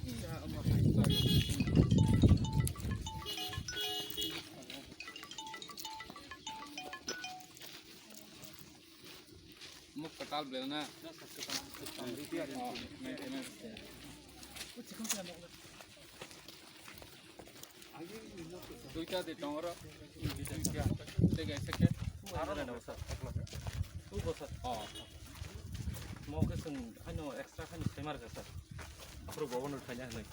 मुख कटाल बेलना दुईटा दे टंगर देख ऐसे के आरो ना बस तू बस हां मौके सुन हनो एक्स्ट्रा खानि सेमार का सर आरो भवन उठाया नहीं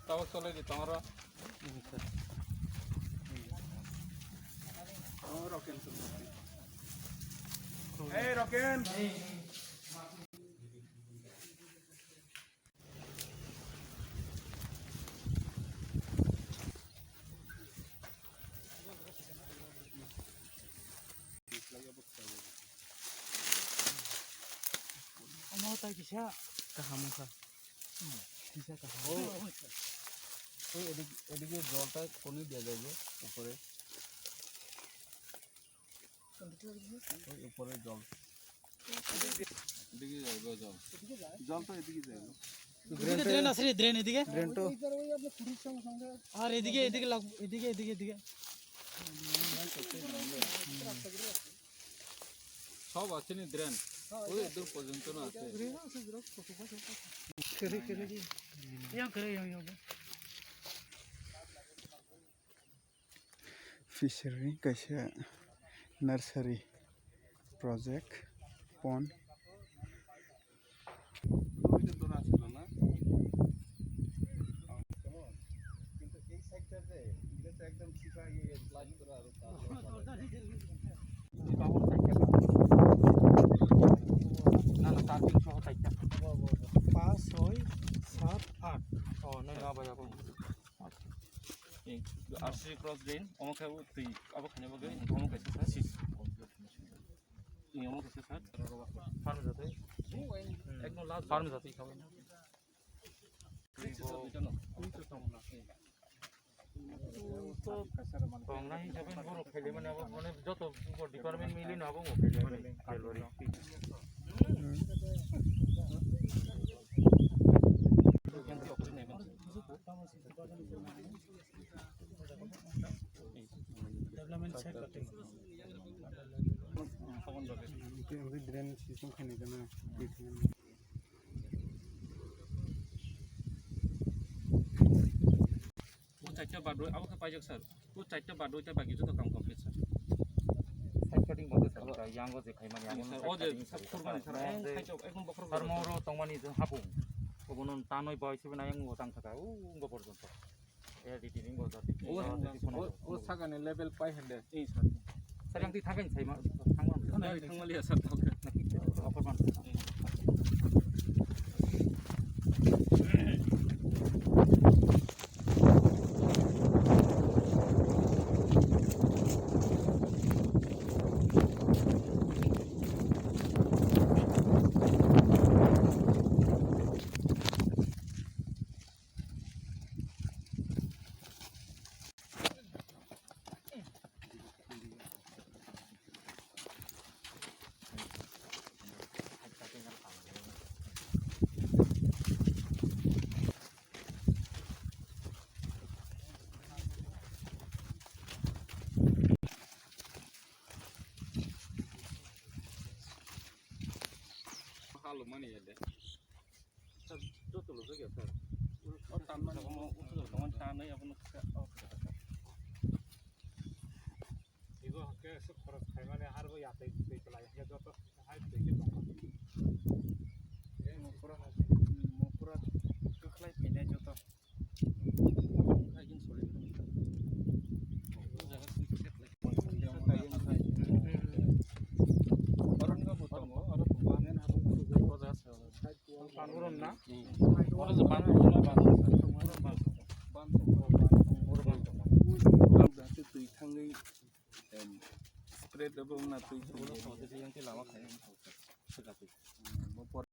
तब चले दे टंगर सर और okay Hey, Rocken! Hey. Mau tahu kisah kahamu kah? Kisah kahamu. Oh, edik jol tak koni dia jago, upore. উপরে জল এদিকে যাইবো জল জল তো এদিকে যাইবো ড্রেন আছে রে ড্রেন এদিকে ড্রেন তো আর এদিকে এদিকে লাগ এদিকে এদিকে এদিকে সব আছে নি ড্রেন ওই দূর পর্যন্ত না আছে করে করে ইয়া করে ইয়া fishery kaisa nursery project pond ওইটা তো আসলো না কিন্তু এই সাইডটাতে এটা তো একদম সিধা গিয়ে স্লাইড করা আর না না তার তিন সহ সাইডটা 5 6 7 8 ও না না বাবা আরসি ক্রস ড্রেন আমাকে তুই আবার খানে বগে আমাকে সাথে সিস 이거 먹었어, 살? 파는 자세? একদম লাস্ট ফার্ম যাতে খাবে না তো বাংলা হিসাবে বড় খেলে মানে আবার মানে যত ডিপার্টমেন্ট মিলি না হবো খেলে মানে ক্যালোরি ডেভেলপমেন্ট চেক করতে Ini drain sistem kan itu na. वो चाइटा बाडो अब का पाइजक सर वो चाइटा बाडो ता बाकी जो तो काम कंप्लीट सर साइड कटिंग बगे सर यांग जे खाइमान यांग ओ जे सब खुरबानि सर एकदम बखर सर मोरो तंगमानि जों हाबु गुबुन तानय बयसे ना यांग तां थाका उ गो पर्यन्त ए डिटिनिं गो जाति ओ सागानि लेभेल पाइ हदे ए सर सर yang dithagen sai ma thangmali sir thok nakki offer ban Halo mana ya deh? Tuh tuh loh gitu. Oh taman kamu udah taman tanah ya pun oh. Ibu ke sekolah kayak harus ya teh pelai ya tuh harus teh gitu. Mau pura keklai pindah jodoh. Kayak sulit. Pangurum na? Orang Jepang berarti tuh Thangwi spread apa mana tuh yang lama kayak sekali.